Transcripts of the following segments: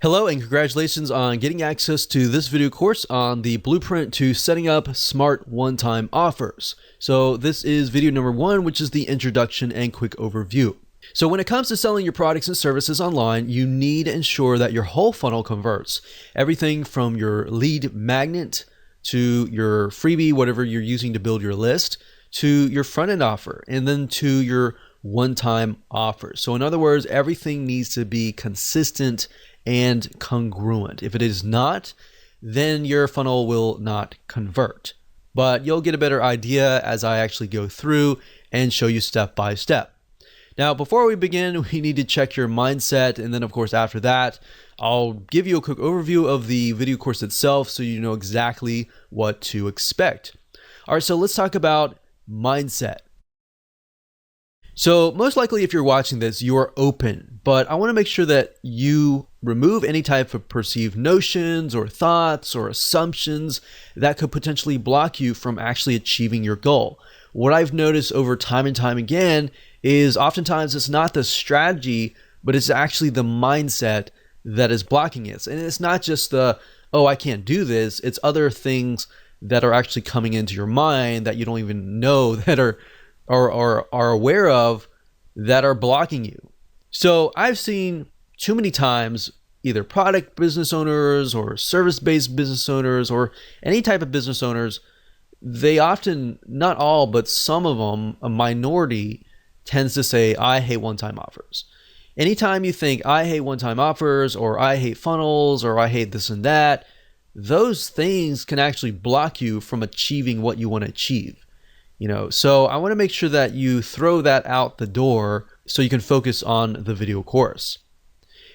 Hello and congratulations on getting access to this video course on the blueprint to setting up smart one-time offers. So this is video number 1, which is the introduction and quick overview. So when it comes to selling your products and services online, you need to ensure that your whole funnel converts. Everything from your lead magnet to your freebie, whatever you're using to build your list, to your front-end offer, and then to your one-time offer. So in other words, everything needs to be consistent and congruent. If it is not, then your funnel will not convert. But you'll get a better idea as I actually go through and show you step by step. Now, before we begin, we need to check your mindset. And then of course, after that, I'll give you a quick overview of the video course itself so you know exactly what to expect. All right, so let's talk about mindset. So most likely if you're watching this, you are open, but I want to make sure that you remove any type of perceived notions or thoughts or assumptions that could potentially block you from actually achieving your goal. What I've noticed over time and time again is oftentimes it's not the strategy, but it's actually the mindset that is blocking it. And it's not just the, oh, I can't do this. It's other things that are actually coming into your mind that you don't even know that are aware of that are blocking you. So I've seen too many times either product business owners or service-based business owners or any type of business owners, they often, not all, but some of them, a minority, tends to say, I hate one-time offers. Anytime you think, I hate one-time offers, or I hate funnels, or I hate this and that, those things can actually block you from achieving what you want to achieve. So I want to make sure that you throw that out the door so you can focus on the video course.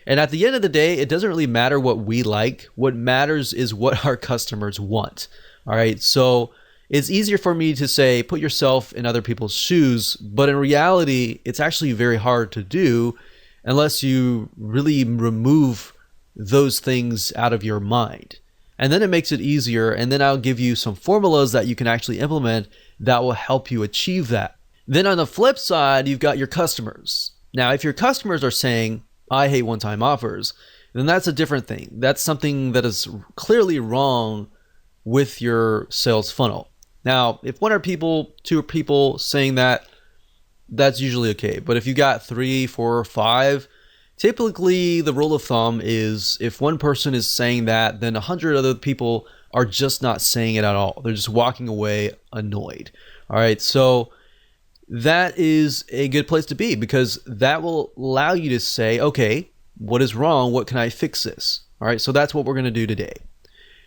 And at the end of the day, it doesn't really matter what we like. What matters is what our customers want. All right. So it's easier for me to say, put yourself in other people's shoes. But in reality, it's actually very hard to do unless you really remove those things out of your mind. And then it makes it easier. And then I'll give you some formulas that you can actually implement that will help you achieve that. Then on the flip side, you've got your customers. Now, if your customers are saying, I hate one-time offers, then that's a different thing. That's something that is clearly wrong with your sales funnel. Now, if one or two people saying that, that's usually okay. But if you got 3, 4, or 5, typically the rule of thumb is if one person is saying that, then 100 other people are just not saying it at all. They're just walking away annoyed. All right, so that is a good place to be because that will allow you to say, okay, what is wrong? What can I fix this? All right, so that's what we're going to do today.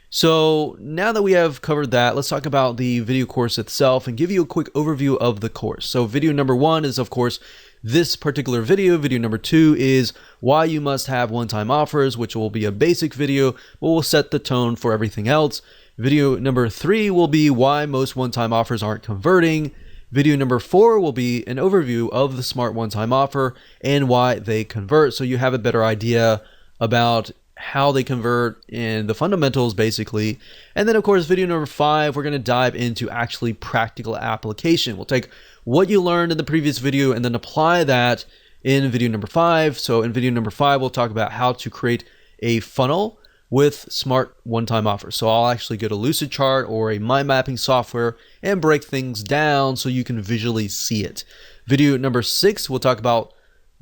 So now that we have covered that, let's talk about the video course itself and give you a quick overview of the course. So video number 1 is, of course, this particular video. Video number 2 is why you must have one-time offers, which will be a basic video, but will set the tone for everything else. Video number 3 will be why most one-time offers aren't converting. Video number 4 will be an overview of the smart one-time offer and why they convert, so you have a better idea about how they convert and the fundamentals basically. And then of course, video number 5, we're going to dive into actually practical application. We'll take what you learned in the previous video and then apply that in video number 5. So in video number 5, we'll talk about how to create a funnel with smart one-time offers. So I'll actually go to Lucidchart or a mind mapping software and break things down so you can visually see it. Video number 6, we'll talk about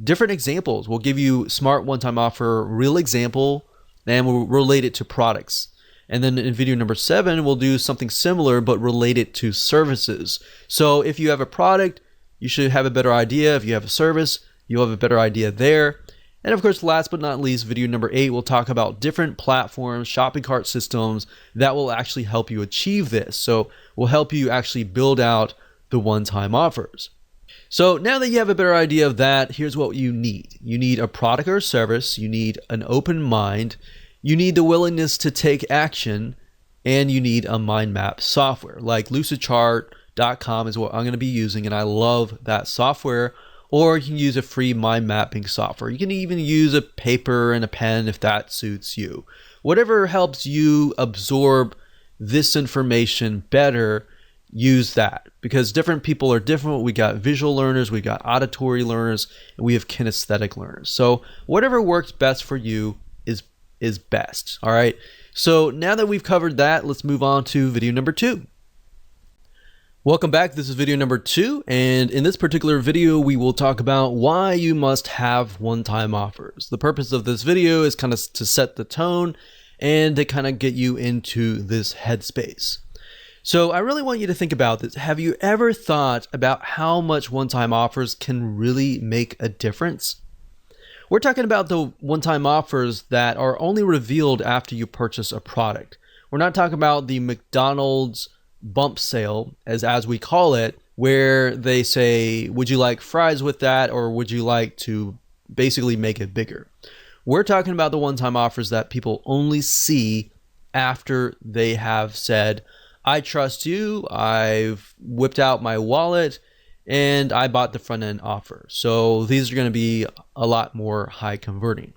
different examples. We'll give you smart one-time offer, real example, and we'll relate it to products. And then in video number 7, we'll do something similar, but relate it to services. So if you have a product, you should have a better idea. If you have a service, you'll have a better idea there. And of course, last but not least, video number 8, we'll talk about different platforms, shopping cart systems that will actually help you achieve this. So we'll help you actually build out the one-time offers. So now that you have a better idea of that, here's what you need. You need a product or service, you need an open mind, you need the willingness to take action, and you need a mind map software. Like Lucidchart.com is what I'm going to be using, and I love that software. Or you can use a free mind mapping software. You can even use a paper and a pen if that suits you. Whatever helps you absorb this information better, use that, because different people are different. We got visual learners, we got auditory learners, and we have kinesthetic learners. So whatever works best for you is is best. All right. So now that we've covered that, let's move on to video number 2. Welcome back. This is video number 2. And in this particular video, we will talk about why you must have one-time offers. The purpose of this video is kind of to set the tone and to kind of get you into this headspace. So I really want you to think about this. Have you ever thought about how much one-time offers can really make a difference? We're talking about the one-time offers that are only revealed after you purchase a product. We're not talking about the McDonald's bump sale, as we call it, where they say, would you like fries with that, or would you like to basically make it bigger? We're talking about the one-time offers that people only see after they have said, I trust you, I've whipped out my wallet, and I bought the front-end offer. So these are going to be a lot more high converting.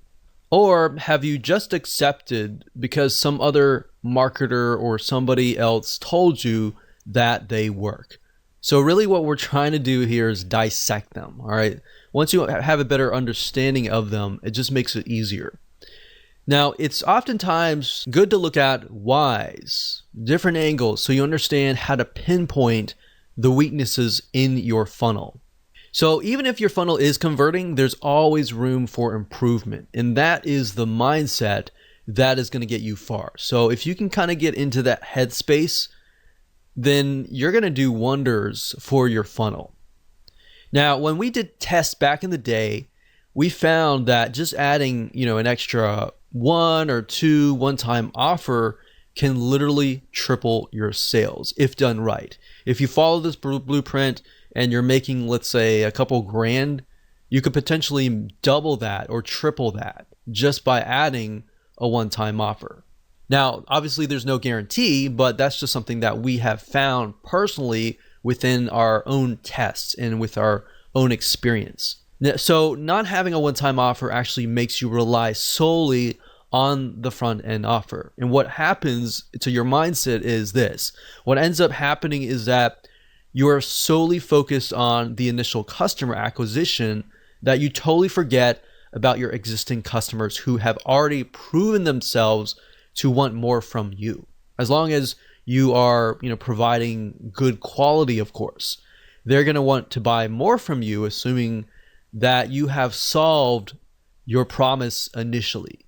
Or have you just accepted because some other marketer or somebody else told you that they work? So really what we're trying to do here is dissect them, all right? Once you have a better understanding of them, it just makes it easier. Now, it's oftentimes good to look at whys, different angles, so you understand how to pinpoint the weaknesses in your funnel. So even if your funnel is converting, there's always room for improvement. And that is the mindset that is going to get you far. So if you can kind of get into that headspace, then you're going to do wonders for your funnel. Now, when we did tests back in the day, we found that just adding, an extra 1 or 2 one-time offer can literally triple your sales if done right. If you follow this blueprint and you're making, let's say, a couple grand, you could potentially double that or triple that just by adding a one-time offer. Now, obviously there's no guarantee, but that's just something that we have found personally within our own tests and with our own experience. So not having a one-time offer actually makes you rely solely on the front end offer. And what happens to your mindset is this. What ends up happening is that you are solely focused on the initial customer acquisition that you totally forget about your existing customers who have already proven themselves to want more from you. As long as you are, providing good quality, of course, they're going to want to buy more from you, assuming that you have solved your promise initially.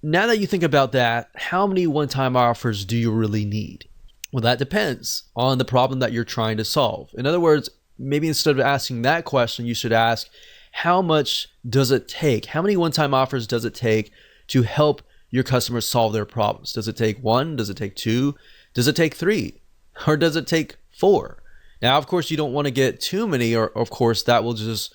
Now that you think about that, how many one-time offers do you really need? Well, that depends on the problem that you're trying to solve. In other words, maybe instead of asking that question, you should ask, how much does it take? How many one-time offers does it take to help your customers solve their problems? Does it take 1? Does it take 2? Does it take 3? Or does it take 4? Now, of course, you don't want to get too many, or of course, that will just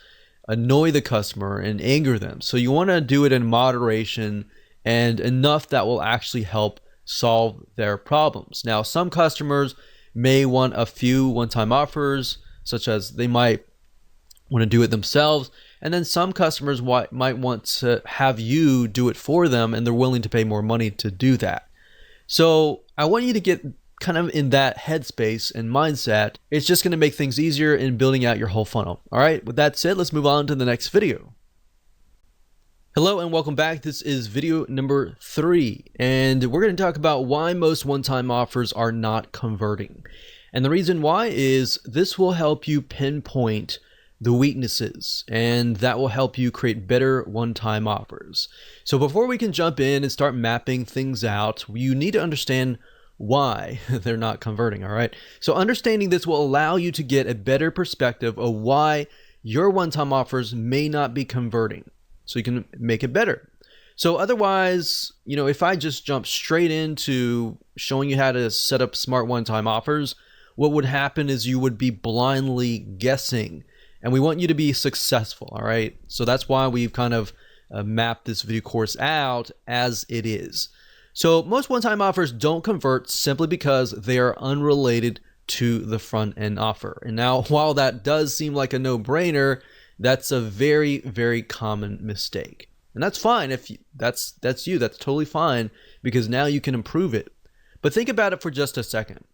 annoy the customer and anger them. So you want to do it in moderation and enough that will actually help solve their problems. Now, some customers may want a few one-time offers, such as they might want to do it themselves. And then some customers might want to have you do it for them, and they're willing to pay more money to do that. So I want you to get kind of in that headspace and mindset. It's just going to make things easier in building out your whole funnel. All right, with that said, let's move on to the next video. Hello and welcome back. This is video number 3, and we're going to talk about why most one-time offers are not converting. And the reason why is this will help you pinpoint the weaknesses, and that will help you create better one-time offers. So before we can jump in and start mapping things out, you need to understand why they're not converting, all right? So understanding this will allow you to get a better perspective of why your one-time offers may not be converting, so you can make it better. So otherwise, if I just jump straight into showing you how to set up smart one-time offers, what would happen is you would be blindly guessing. And we want you to be successful, all right? So that's why we've kind of mapped this video course out as it is. So most one-time offers don't convert simply because they are unrelated to the front-end offer. And now, while that does seem like a no-brainer, that's a very, very common mistake. And that's fine. If that's totally fine, because now you can improve it. But think about it for just a second.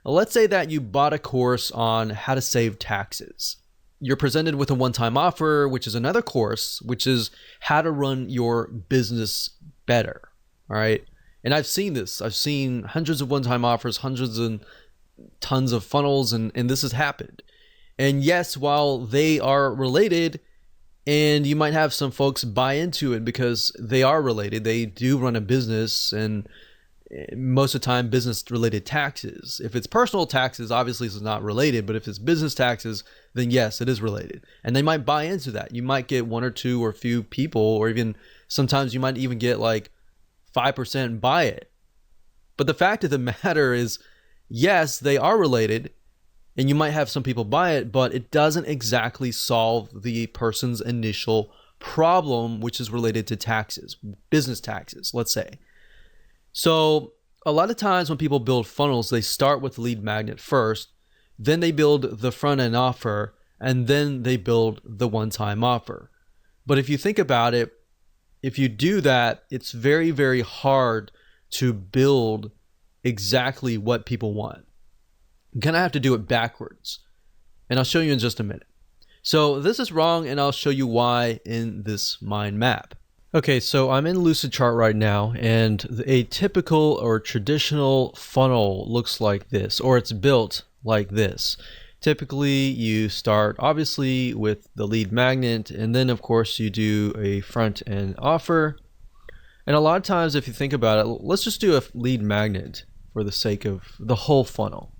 Let's say that you bought a course on how to save taxes. You're presented with a one-time offer, which is another course, which is how to run your business better. All right. And I've seen this. I've seen hundreds of one-time offers, hundreds and tons of funnels, and this has happened. And yes, while they are related, and you might have some folks buy into it because they are related, they do run a business, and most of the time business related taxes. If it's personal taxes, obviously it's not related, but if it's business taxes, then yes, it is related. And they might buy into that. You might get one or two or a few people, or even sometimes you might even get like 5% buy it. But the fact of the matter is, yes, they are related, and you might have some people buy it, but it doesn't exactly solve the person's initial problem, which is related to taxes, business taxes, let's say. So a lot of times when people build funnels, they start with lead magnet first, then they build the front end offer, and then they build the one-time offer. But if you think about it, if you do that, it's very, very hard to build exactly what people want. You kind of have to do it backwards. And I'll show you in just a minute. So this is wrong, and I'll show you why in this mind map. Okay, so I'm in Lucidchart right now, and a typical or traditional funnel looks like this, or it's built like this. Typically, you start obviously with the lead magnet, and then of course you do a front end offer. And a lot of times, if you think about it, let's just do a lead magnet for the sake of the whole funnel.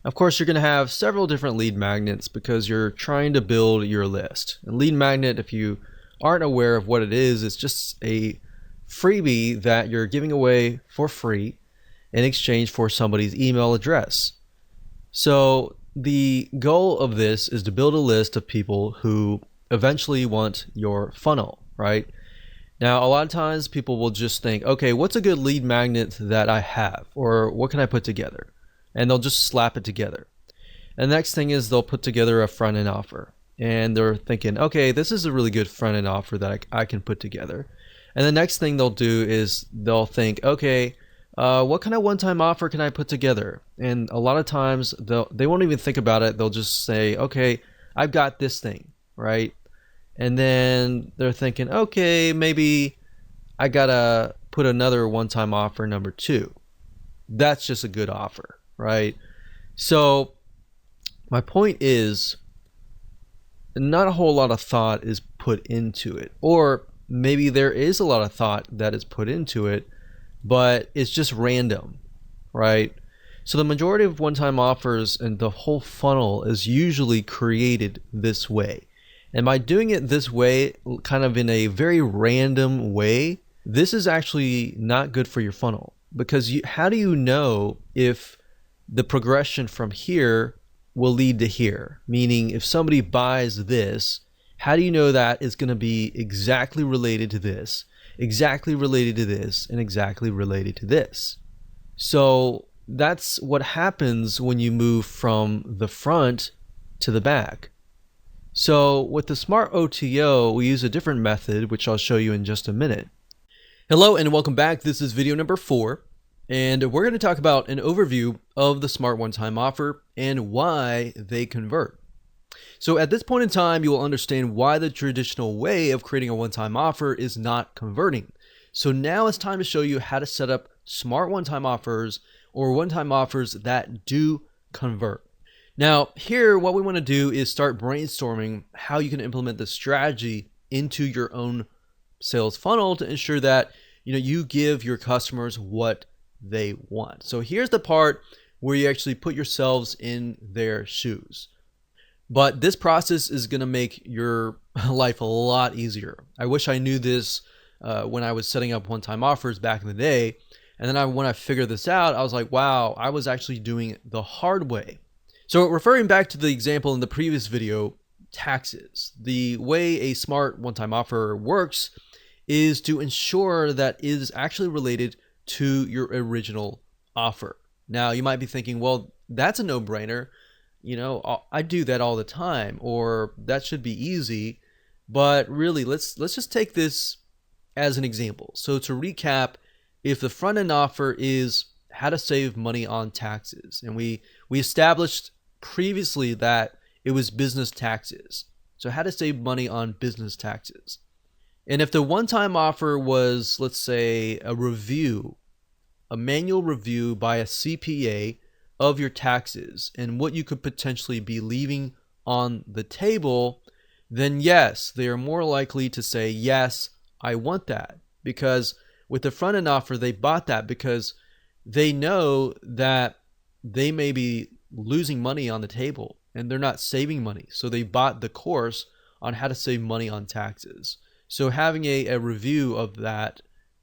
Of course, you're going to have several different lead magnets because you're trying to build your list. And lead magnet, if you aren't aware of what it is, it's just a freebie that you're giving away for free in exchange for somebody's email address. So the goal of this is to build a list of people who eventually want your funnel, right? Now, a lot of times people will just think, okay, what's a good lead magnet that I have? Or what can I put together? And they'll just slap it together. And the next thing is they'll put together a front end offer. And they're thinking, okay, this is a really good front end offer that I can put together. And the next thing they'll do is they'll think, okay, what kind of one-time offer can I put together? And a lot of times they won't even think about it. They'll just say, okay, I've got this thing, right? And then they're thinking, okay, maybe I gotta put another one-time offer number 2. That's just a good offer, right? So my point is, not a whole lot of thought is put into it, or maybe there is a lot of thought that is put into it, but it's just random, right? So the majority of one-time offers and the whole funnel is usually created this way. And by doing it this way, kind of in a very random way, this is actually not good for your funnel, because how do you know if the progression from here will lead to here? Meaning, if somebody buys this, how do you know that is going to be exactly related to this, exactly related to this, and exactly related to this? So that's what happens when you move from the front to the back. So with the Smart OTO, we use a different method, which I'll show you in just a minute. Hello and welcome back. This is video number 4. And we're going to talk about an overview of the Smart One-Time Offer and why they convert. So at this point in time, you will understand why the traditional way of creating a one-time offer is not converting. So now it's time to show you how to set up smart one-time offers, or one-time offers that do convert. Now here, what we want to do is start brainstorming how you can implement this strategy into your own sales funnel to ensure that you give your customers what they want. So here's the part where you actually put yourselves in their shoes. But this process is going to make your life a lot easier. I wish I knew this when I was setting up one-time offers back in the day. And then when I figured this out, I was like, wow, I was actually doing it the hard way. So referring back to the example in the previous video, taxes. The way a smart one-time offer works is to ensure that it is actually related to your original offer. Now you might be thinking, well, that's a no-brainer. I do that all the time, or that should be easy. But really, let's just take this as an example. So to recap, if the front end offer is how to save money on taxes, and we established previously that it was business taxes. So how to save money on business taxes. And if the one-time offer was, let's say, a review, a manual review by a CPA of your taxes and what you could potentially be leaving on the table, then yes, they are more likely to say, yes, I want that. Because with the front end offer, they bought that because they know that they may be losing money on the table and they're not saving money. So they bought the course on how to save money on taxes. So having a review of that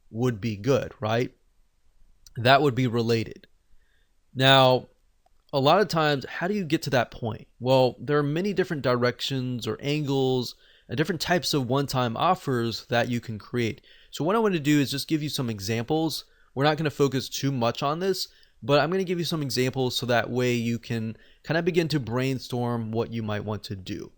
would be good, right? That would be related. Now, a lot of times, how do you get to that point? Well, there are many different directions or angles and different types of one-time offers that you can create. So what I want to do is just give you some examples. We're not going to focus too much on this, but I'm going to give you some examples so that way you can kind of begin to brainstorm what you might want to do.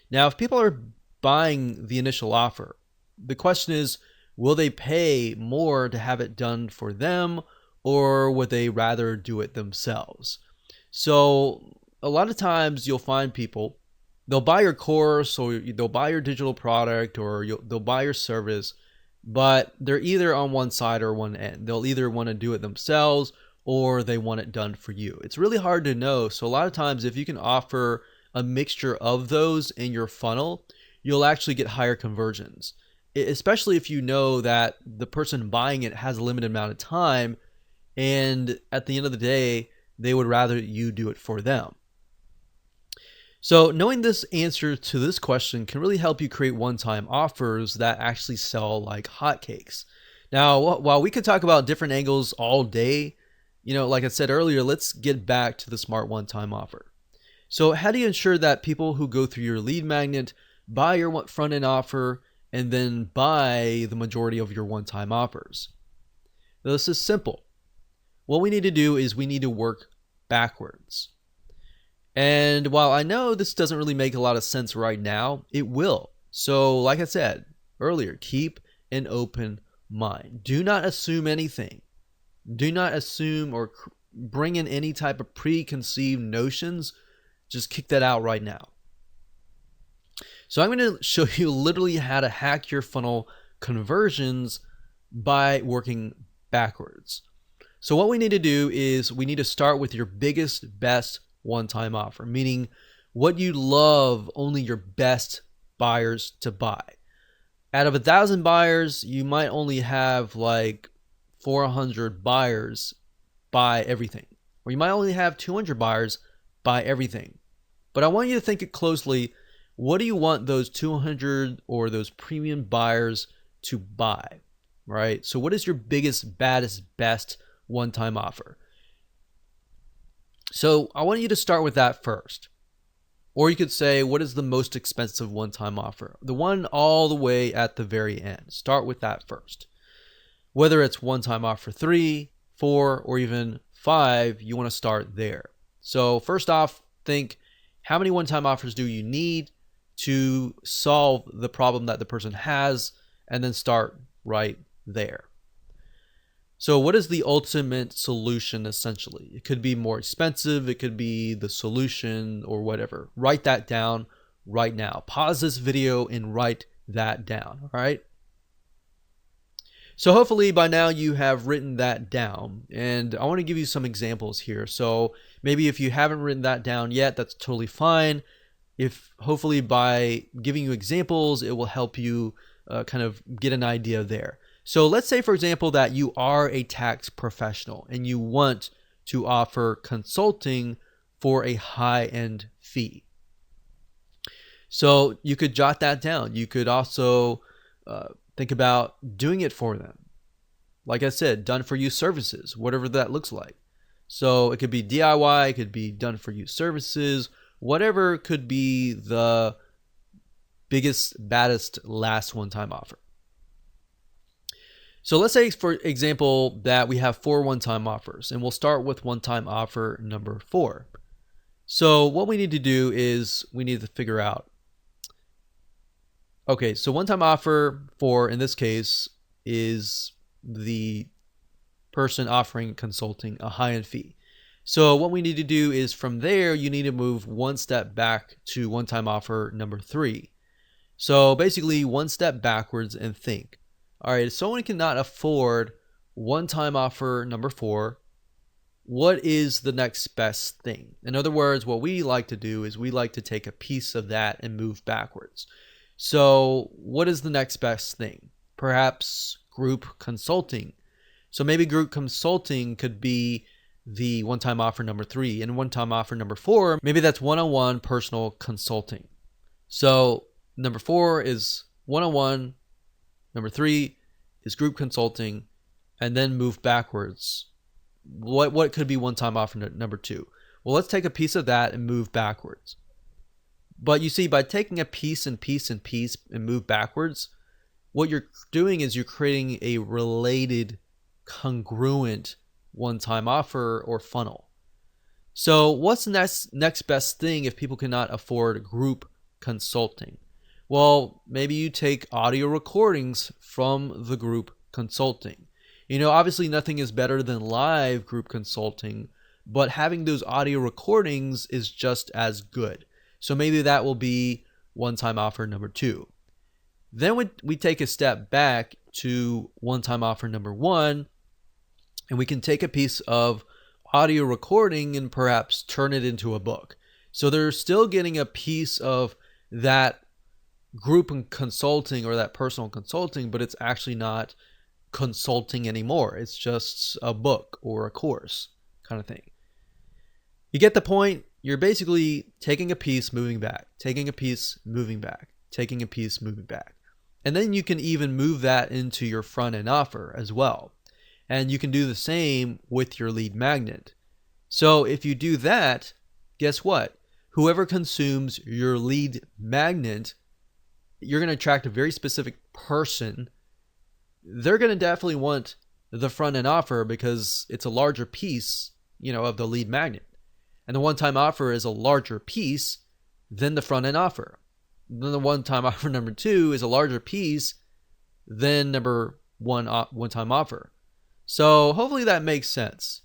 Now, if people are buying the initial offer, the question is, will they pay more to have it done for them, or would they rather do it themselves? So a lot of times you'll find people, they'll buy your course or they'll buy your digital product or they'll buy your service, but they're either on one side or one end. They'll either want to do it themselves or they want it done for you. It's really hard to know. So a lot of times if you can offer a mixture of those in your funnel, you'll actually get higher conversions, especially if you know that the person buying it has a limited amount of time and at the end of the day, they would rather you do it for them. So knowing this answer to this question can really help you create one-time offers that actually sell like hotcakes. Now, while we could talk about different angles all day, like I said earlier, let's get back to the smart one-time offer. So how do you ensure that people who go through your lead magnet buy your front-end offer and then buy the majority of your one-time offers? Now, this is simple. What we need to do is we need to work backwards. And while I know this doesn't really make a lot of sense right now, it will. So like I said earlier, keep an open mind. Do not assume anything. Do not assume or bring in any type of preconceived notions. Just kick that out right now. So I'm going to show you literally how to hack your funnel conversions by working backwards. So what we need to do is we need to start with your biggest, best one-time offer, meaning what you love only your best buyers to buy. Out of 1,000 buyers, you might only have like 400 buyers buy everything, or you might only have 200 buyers buy everything. But I want you to think it closely. What do you want those 200 or those premium buyers to buy, right? So what is your biggest, baddest, best one-time offer? So I want you to start with that first. Or you could say, what is the most expensive one-time offer? The one all the way at the very end. Start with that first. Whether it's one-time offer 3, 4, or even 5, you want to start there. So first off, think, how many one-time offers do you need to solve the problem that the person has, and then start right there. So what is the ultimate solution essentially? It could be more expensive, it could be the solution or whatever. Write that down right now. Pause this video and write that down, all right? So hopefully by now you have written that down, and I want to give you some examples here. So maybe if you haven't written that down yet, that's totally fine. If hopefully by giving you examples, it will help you kind of get an idea there. So let's say, for example, that you are a tax professional and you want to offer consulting for a high-end fee. So you could jot that down. You could also think about doing it for them. Like I said, done for you services, whatever that looks like. So it could be DIY, it could be done for you services, whatever could be the biggest, baddest, last one-time offer. So let's say, for example, that we have 4 one-time offers, and we'll start with one-time offer number 4. So what we need to do is we need to figure out, okay, so one-time offer 4 in this case is the person offering consulting a high-end fee. So what we need to do is from there, you need to move one step back to one-time offer number 3. So basically, one step backwards and think. All right, if someone cannot afford one-time offer number 4, what is the next best thing? In other words, what we like to do is we like to take a piece of that and move backwards. So what is the next best thing? Perhaps group consulting. So maybe group consulting could be the one-time offer number 3, and one-time offer number 4, maybe that's one-on-one personal consulting. So number 4 is one-on-one, number 3 is group consulting, and then move backwards. What could be one-time offer number 2? Well, let's take a piece of that and move backwards. But you see, by taking a piece and piece and piece and move backwards, what you're doing is you're creating a related, congruent one-time offer or funnel. So what's the next best thing if people cannot afford group consulting? Well, maybe you take audio recordings from the group consulting. Obviously nothing is better than live group consulting, but having those audio recordings is just as good. So maybe that will be one-time offer number 2. Then we take a step back to one-time offer number 1, and we can take a piece of audio recording and perhaps turn it into a book. So they're still getting a piece of that group consulting or that personal consulting, but it's actually not consulting anymore. It's just a book or a course kind of thing. You get the point? You're basically taking a piece, moving back, taking a piece, moving back, taking a piece, moving back. And then you can even move that into your front end offer as well. And you can do the same with your lead magnet. So if you do that, guess what? Whoever consumes your lead magnet, you're going to attract a very specific person. They're going to definitely want the front end offer because it's a larger piece, of the lead magnet. And the one-time offer is a larger piece than the front end offer. Then the one-time offer number 2 is a larger piece than number 1 one-time offer. So hopefully that makes sense.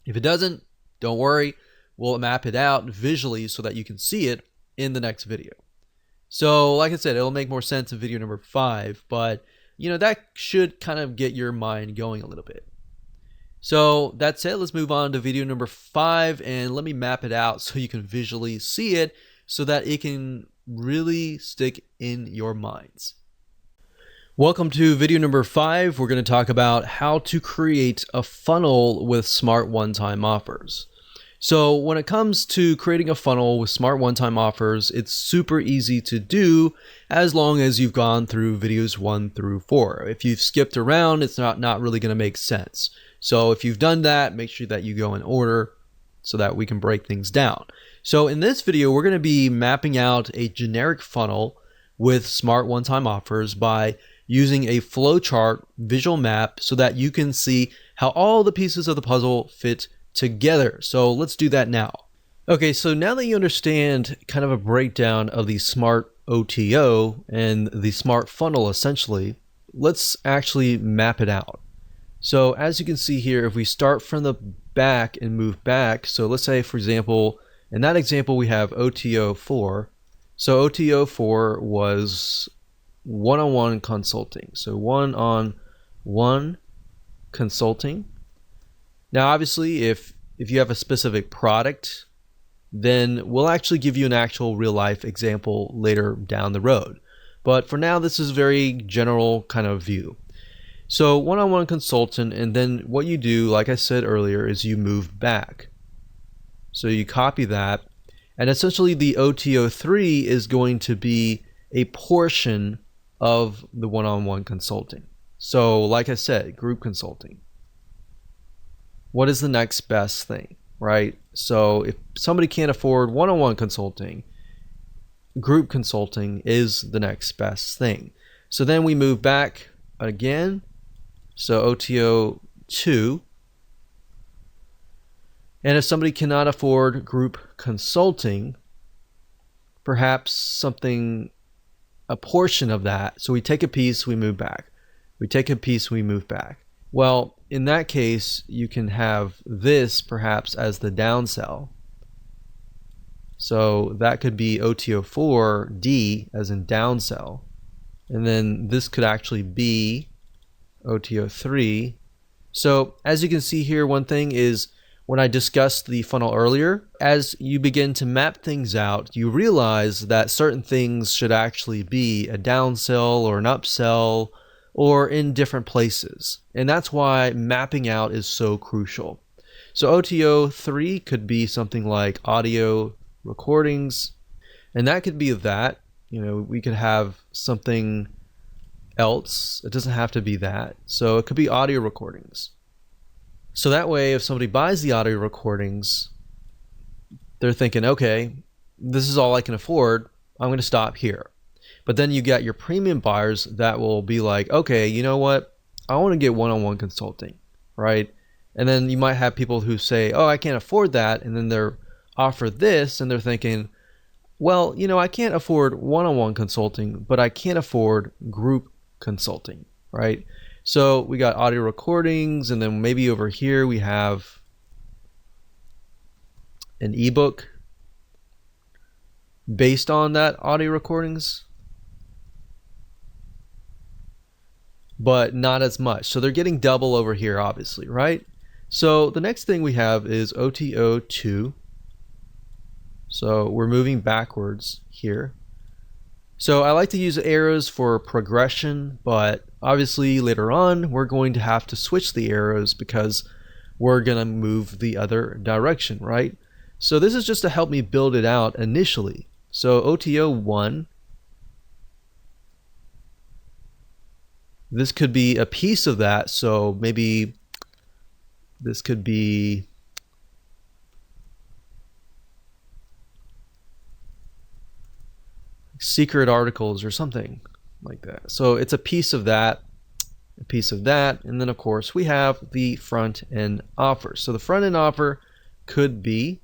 If it doesn't, don't worry. We'll map it out visually so that you can see it in the next video. So like I said, it'll make more sense in video number 5, but that should kind of get your mind going a little bit. So that's it. Let's move on to video number 5, and let me map it out so you can visually see it so that it can really stick in your minds. Welcome to video number 5. We're going to talk about how to create a funnel with smart one-time offers. So when it comes to creating a funnel with smart one-time offers, it's super easy to do as long as you've gone through videos 1 through 4. If you've skipped around, it's not really going to make sense. So if you've done that, make sure that you go in order so that we can break things down. So in this video, we're going to be mapping out a generic funnel with smart one-time offers by using a flowchart visual map so that you can see how all the pieces of the puzzle fit together. So let's do that now. Okay, so now that you understand kind of a breakdown of the smart OTO and the smart funnel essentially, let's actually map it out. So as you can see here, if we start from the back and move back, so let's say for example, in that example we have OTO 4. So OTO 4 was one-on-one consulting. So one-on-one consulting. Now obviously if you have a specific product, then we'll actually give you an actual real life example later down the road. But for now, this is a very general kind of view. So one-on-one consultant, and then what you do, like I said earlier, is you move back. So you copy that, and essentially the OTO3 is going to be a portion of the one-on-one consulting. So like I said, group consulting. What is the next best thing, right? So if somebody can't afford one-on-one consulting, group consulting is the next best thing. So then we move back again. So OTO 2. And if somebody cannot afford group consulting, perhaps a portion of that. So we take a piece, we move back. We take a piece, we move back. Well, in that case, you can have this perhaps as the downsell. So that could be OTO4D as in downsell. And then this could actually be OTO3. So as you can see here, one thing is when I discussed the funnel earlier, as you begin to map things out, you realize that certain things should actually be a downsell or an upsell or in different places. And that's why mapping out is so crucial. So OTO3 could be something like audio recordings, and that could be that. We could have something else. It doesn't have to be that. So it could be audio recordings. So that way, if somebody buys the audio recordings, they're thinking, okay, this is all I can afford. I'm going to stop here. But then you got your premium buyers that will be like, okay, you know what? I want to get one-on-one consulting, right? And then you might have people who say, oh, I can't afford that. And then they're offered this and they're thinking, well, I can't afford one-on-one consulting, but I can afford group consulting, right? So we got audio recordings, and then maybe over here we have an ebook based on that audio recordings, but not as much. So they're getting double over here, obviously, right? So the next thing we have is OTO2. So we're moving backwards here. So I like to use arrows for progression, but obviously later on we're going to have to switch the arrows because we're going to move the other direction, right? So this is just to help me build it out initially. So OTO1, this could be a piece of that. So maybe this could be secret articles or something like that. So it's a piece of that, and then of course we have the front end offer. So the front end offer could be,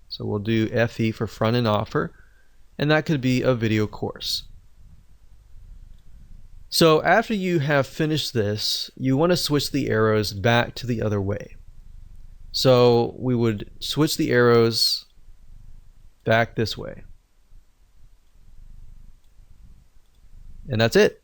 so we'll do FE for front end offer, and that could be a video course. So after you have finished this, you want to switch the arrows back to the other way. So we would switch the arrows back this way. And that's it.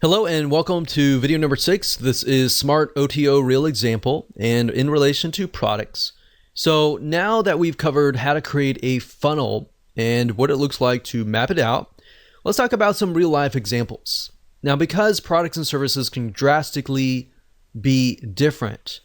Hello and welcome to video number 6. This is Smart OTO Real Example and in relation to products. So now that we've covered how to create a funnel and what it looks like to map it out, let's talk about some real life examples. Now, because products and services can drastically be different,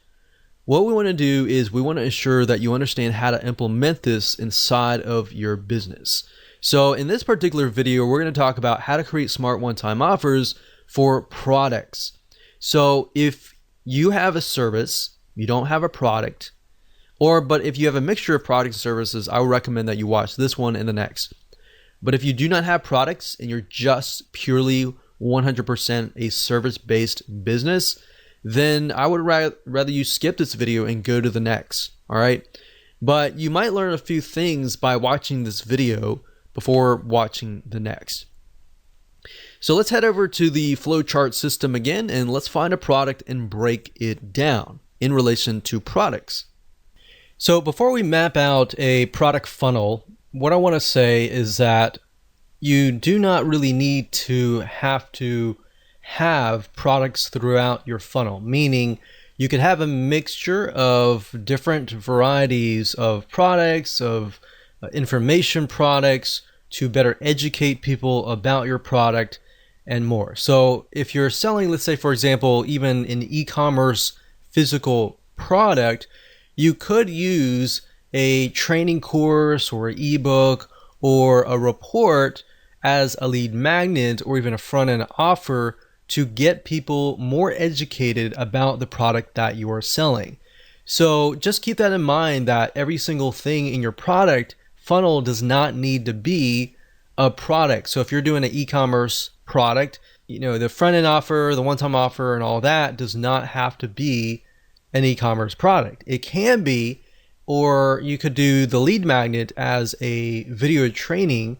what we want to do is we want to ensure that you understand how to implement this inside of your business. So in this particular video, we're going to talk about how to create smart one-time offers for products. So if you have a service, you don't have a product, but if you have a mixture of products and services, I would recommend that you watch this one and the next. But if you do not have products and you're just purely 100% a service-based business, then I would rather you skip this video and go to the next, all right? But you might learn a few things by watching this video before watching the next. So let's head over to the flowchart system again, and let's find a product and break it down in relation to products. So before we map out a product funnel, what I want to say is that you do not really need to have products throughout your funnel, meaning you could have a mixture of different varieties of products, of information products to better educate people about your product and more. So if you're selling, let's say, for example, even an e-commerce physical product, you could use a training course or an ebook or a report as a lead magnet or even a front-end offer to get people more educated about the product that you are selling. So just keep that in mind, that every single thing in your product funnel does not need to be a product. So if you're doing an e-commerce product, the front-end offer, the one-time offer, and all that does not have to be an e-commerce product. It can be, or you could do the lead magnet as a video training,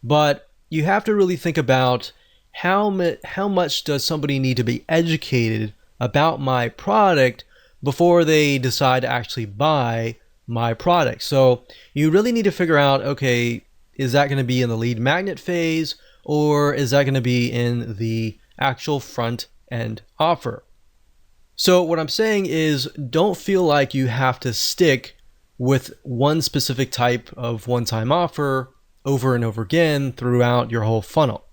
but you have to really think about how much does somebody need to be educated about my product before they decide to actually buy my product. So you really need to figure out, okay, is that going to be in the lead magnet phase, or is that going to be in the actual front end offer? So what I'm saying is, don't feel like you have to stick with one specific type of one-time offer over and over again throughout your whole funnel.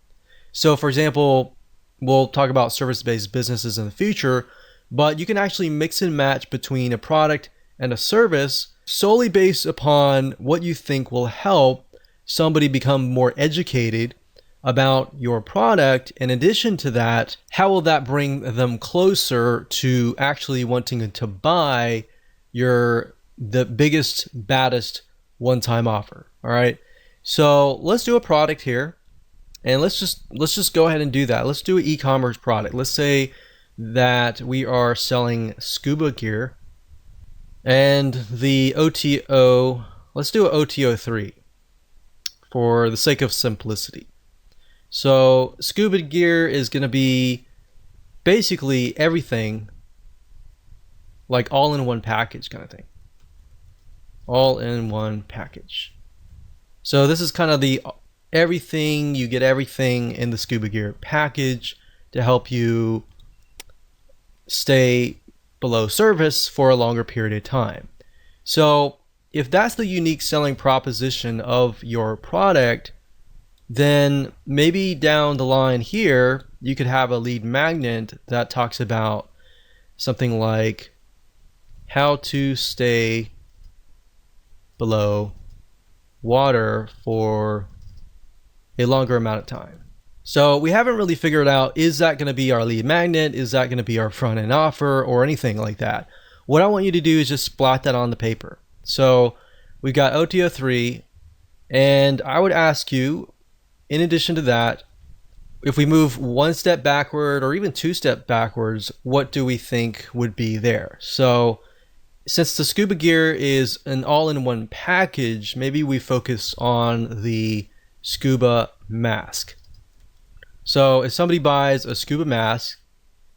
So for example, we'll talk about service-based businesses in the future, but you can actually mix and match between a product and a service solely based upon what you think will help somebody become more educated about your product. In addition to that, how will that bring them closer to actually wanting to buy the biggest, baddest one-time offer? All right. So let's do a product here, and let's just go ahead and do that. Let's do an e-commerce product. Let's say that we are selling scuba gear, and the OTO, let's do an OTO 3 for the sake of simplicity. So scuba gear is going to be basically everything, like all in one package kind of thing. All in one package. So this is kind of the everything, you get everything in the scuba gear package to help you stay below service for a longer period of time. So if that's the unique selling proposition of your product, then maybe down the line here, you could have a lead magnet that talks about something like how to stay below water for a longer amount of time. So we haven't really figured out, is that going to be our lead magnet? Is that going to be our front end offer or anything like that? What I want you to do is just splat that on the paper. So we've got OTO 3, and I would ask you, in addition to that, if we move one step backward or even two steps backwards, what do we think would be there? So since the scuba gear is an all-in-one package, maybe we focus on the scuba mask. So if somebody buys a scuba mask,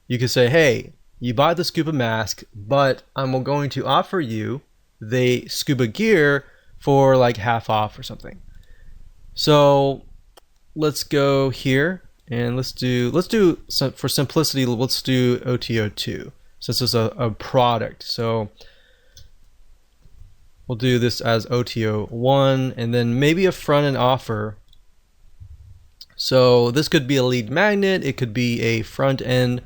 you could say, hey, you buy the scuba mask, but I'm going to offer you the scuba gear for like half off or something. So let's go here and let's do for simplicity, let's do OTO2 since it's a product. So we'll do this as OTO1, and then maybe a front end offer. So this could be a lead magnet, it could be a front end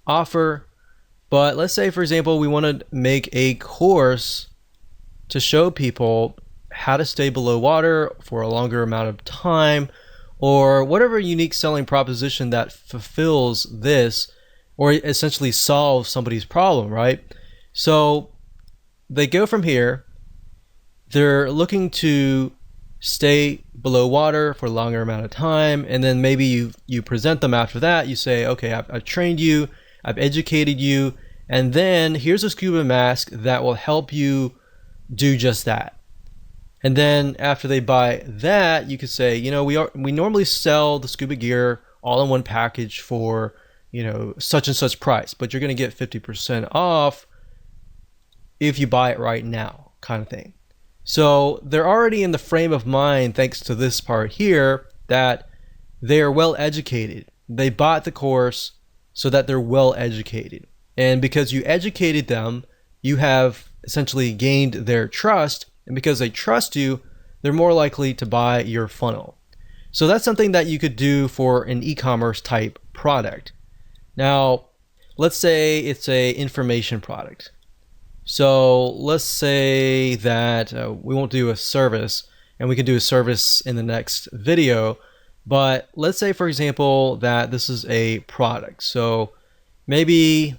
offer, but let's say, for example, we want to make a course to show people how to stay below water for a longer amount of time, or whatever unique selling proposition that fulfills this or essentially solves somebody's problem, right? So they go from here, they're looking to stay below water for a longer amount of time, and then maybe you present them after that. You say, okay, I've trained you, I've educated you, and then here's a scuba mask that will help you do just that. And then after they buy that, you could say, you know, we normally sell the scuba gear all in one package for, you know, such and such price, but you're going to get 50% off if you buy it right now, kind of thing. So they're already in the frame of mind, thanks to this part here, that they are well educated. They bought the course so that they're well educated. And because you educated them, you have essentially gained their trust. And because they trust you, they're more likely to buy your funnel. So that's something that you could do for an e-commerce type product. Now, let's say it's an information product. So let's say that we won't do a service, and we can do a service in the next video. But let's say, for example, that this is a product. So maybe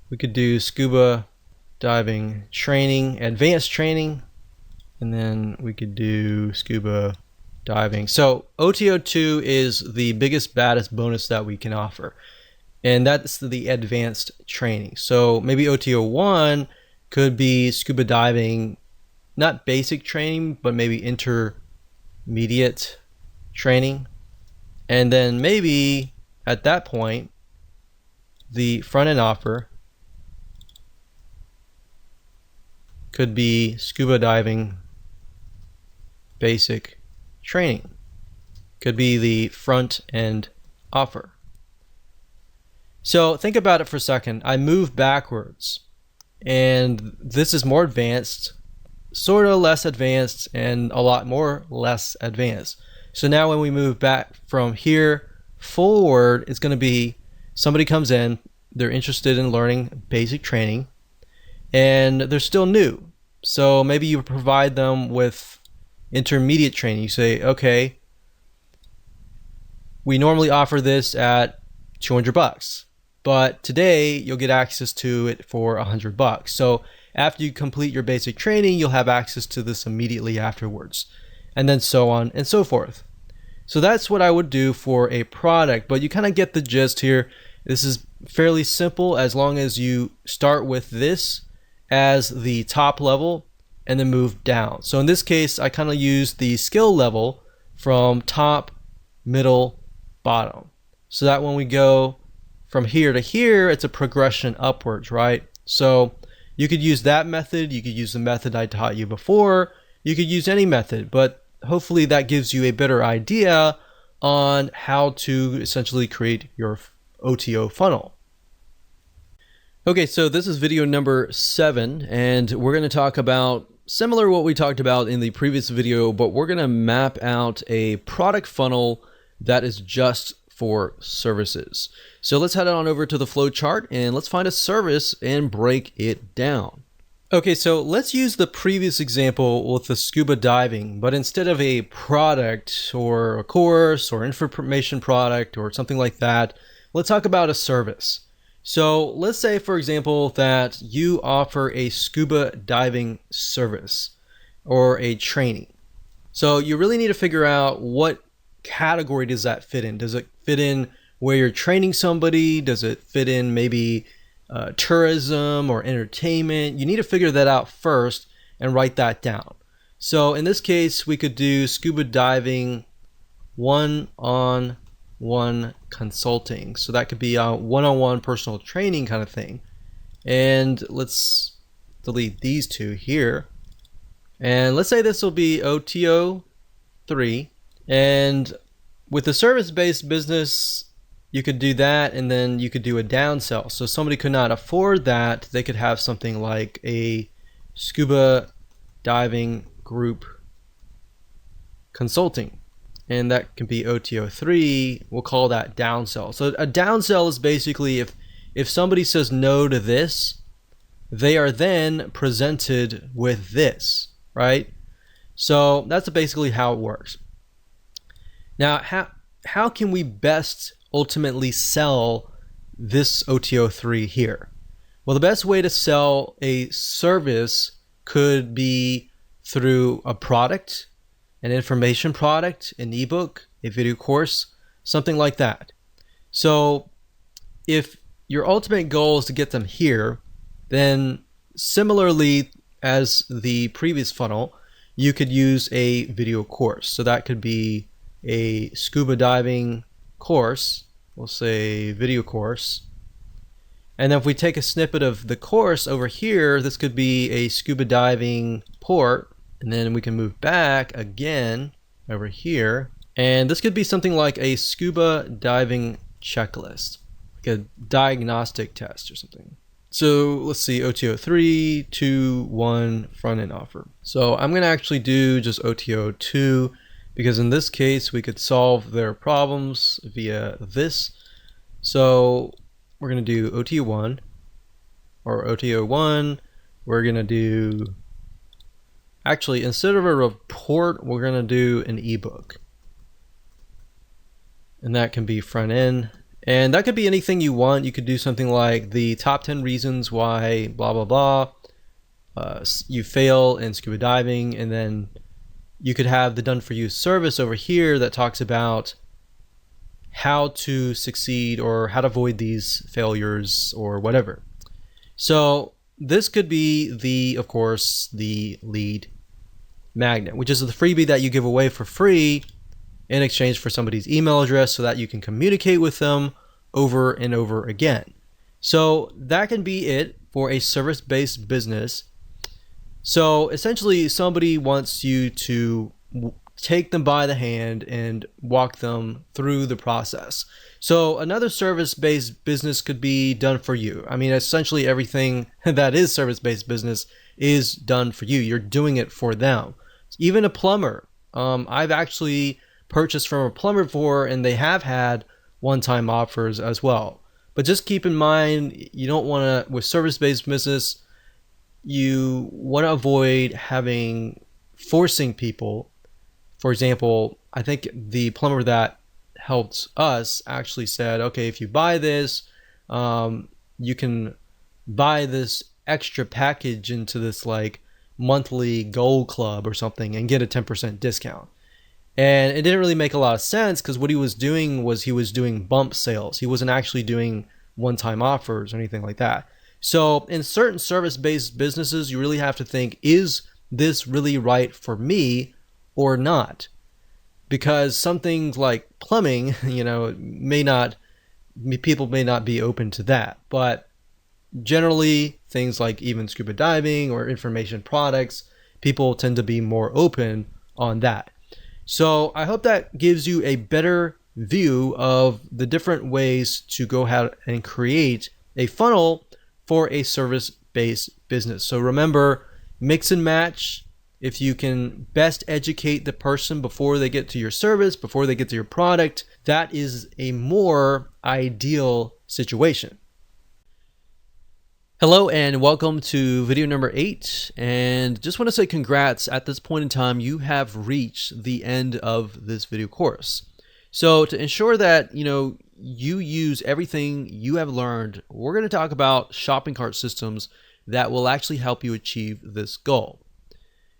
we could do scuba diving training, advanced training, and then we could do scuba diving. So OTO2 is the biggest, baddest bonus that we can offer, and that's the advanced training. So maybe OTO1 could be scuba diving, not basic training, but maybe intermediate training. And then maybe at that point, the front end offer could be scuba diving basic training. Could be the front end offer. So think about it for a second. I move backwards, and this is more advanced, sort of less advanced, and a lot more less advanced. So now when we move back from here forward, it's going to be somebody comes in, they're interested in learning basic training, and they're still new. So maybe you provide them with intermediate training. You say, okay, we normally offer this at $200, but today you'll get access to it for $100. So after you complete your basic training, you'll have access to this immediately afterwards, and then so on and so forth. So that's what I would do for a product, but you kind of get the gist here. This is fairly simple as long as you start with this as the top level and then move down. So in this case, I kind of use the skill level from top, middle, bottom, so that when we go from here to here, it's a progression upwards, right? So you could use that method. You could use the method I taught you before. You could use any method, but hopefully that gives you a better idea on how to essentially create your OTO funnel. Okay, so this is video number 7, and we're going to talk about similar to what we talked about in the previous video, but we're going to map out a product funnel that is just for services. So let's head on over to the flow chart and let's find a service and break it down. Okay, so let's use the previous example with the scuba diving, but instead of a product or a course or information product or something like that, let's talk about a service. So let's say, for example, that you offer a scuba diving service or a training. So you really need to figure out what category does that fit in. Does it fit in where you're training somebody? Does it fit in maybe tourism or entertainment? You need to figure that out first and write that down. So in this case, we could do scuba diving one-on-one consulting. So that could be a one-on-one personal training kind of thing. And let's delete these two here. And let's say this will be OTO 3. And with the service-based business, you could do that, and then you could do a downsell. So somebody could not afford that. They could have something like a scuba diving group consulting, and that can be OTO 3. We'll call that downsell. So a downsell is basically if somebody says no to this, they are then presented with this, right? So that's basically how it works. Now, how can we best ultimately sell this OTO 3 here? Well, the best way to sell a service could be through a product, an information product, an ebook, a video course, something like that. So if your ultimate goal is to get them here, then similarly as the previous funnel, you could use a video course. So that could be a scuba diving course, we'll say video course. And then if we take a snippet of the course over here, this could be a scuba diving port, and then we can move back again over here, and this could be something like a scuba diving checklist, like a diagnostic test or something. So let's see, OTO 3, 2, 1, front end offer. So I'm going to actually do just OTO 2, because in this case we could solve their problems via this. So we're going to do OTO 1, or OTO 1, we're going to do, actually instead of a report, we're going to do an ebook. And that can be front end. And that could be anything you want. You could do something like the top 10 reasons why blah, blah, blah. You fail in scuba diving, and then you could have the done for you service over here that talks about how to succeed or how to avoid these failures or whatever. So this could be of course, the lead magnet, which is the freebie that you give away for free in exchange for somebody's email address so that you can communicate with them over and over again. So that can be it for a service-based business. So essentially, somebody wants you to take them by the hand and walk them through the process. So another service-based business could be done for you. I mean, essentially everything that is service-based business is done for you. You're doing it for them. Even a plumber. I've actually purchased from a plumber before, and they have had one-time offers as well. But just keep in mind, you don't want to, with service-based business, you want to avoid forcing people. For example, I think the plumber that helped us actually said, okay, if you buy this, you can buy this extra package into this like monthly gold club or something and get a 10% discount. And it didn't really make a lot of sense because what he was doing was he was doing bump sales. He wasn't actually doing one-time offers or anything like that. So in certain service-based businesses, you really have to think, is this really right for me or not? Because some things like plumbing, people may not be open to that. But generally, things like even scuba diving or information products, people tend to be more open on that. So I hope that gives you a better view of the different ways to go ahead and create a funnel for a service-based business. So remember, mix and match. If you can best educate the person before they get to your service, before they get to your product, that is a more ideal situation. Hello and welcome to video number 8, and just want to say congrats. At this point in time, you have reached the end of this video course. So to ensure that you use everything you have learned, we're going to talk about shopping cart systems that will actually help you achieve this goal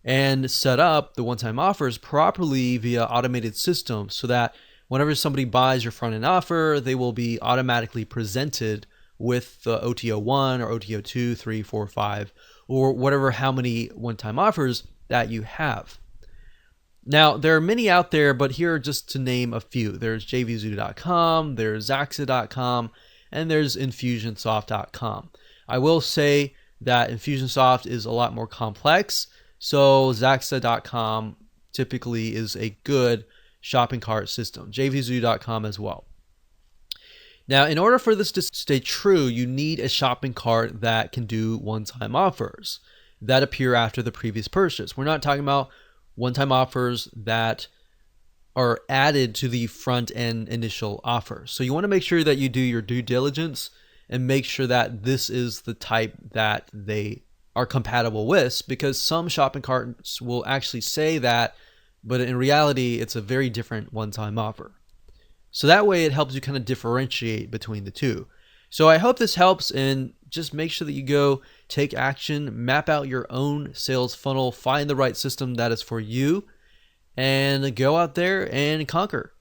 and set up the one-time offers properly via automated systems so that whenever somebody buys your front-end offer, they will be automatically presented with the OTO 1 or OTO 2, 3, 4, 5, or whatever, how many one-time offers that you have. Now, there are many out there, but here are just to name a few. There's jvzoo.com, there's zaxa.com, and there's infusionsoft.com. I will say that Infusionsoft is a lot more complex, so zaxa.com typically is a good shopping cart system. jvzoo.com as well. Now, in order for this to stay true, you need a shopping cart that can do one-time offers that appear after the previous purchase. We're not talking about one-time offers that are added to the front-end initial offer. So you want to make sure that you do your due diligence and make sure that this is the type that they are compatible with, because some shopping carts will actually say that, but in reality, it's a very different one-time offer. So that way it helps you kind of differentiate between the two. So I hope this helps, and just make sure that you go take action, map out your own sales funnel, find the right system that is for you, and go out there and conquer.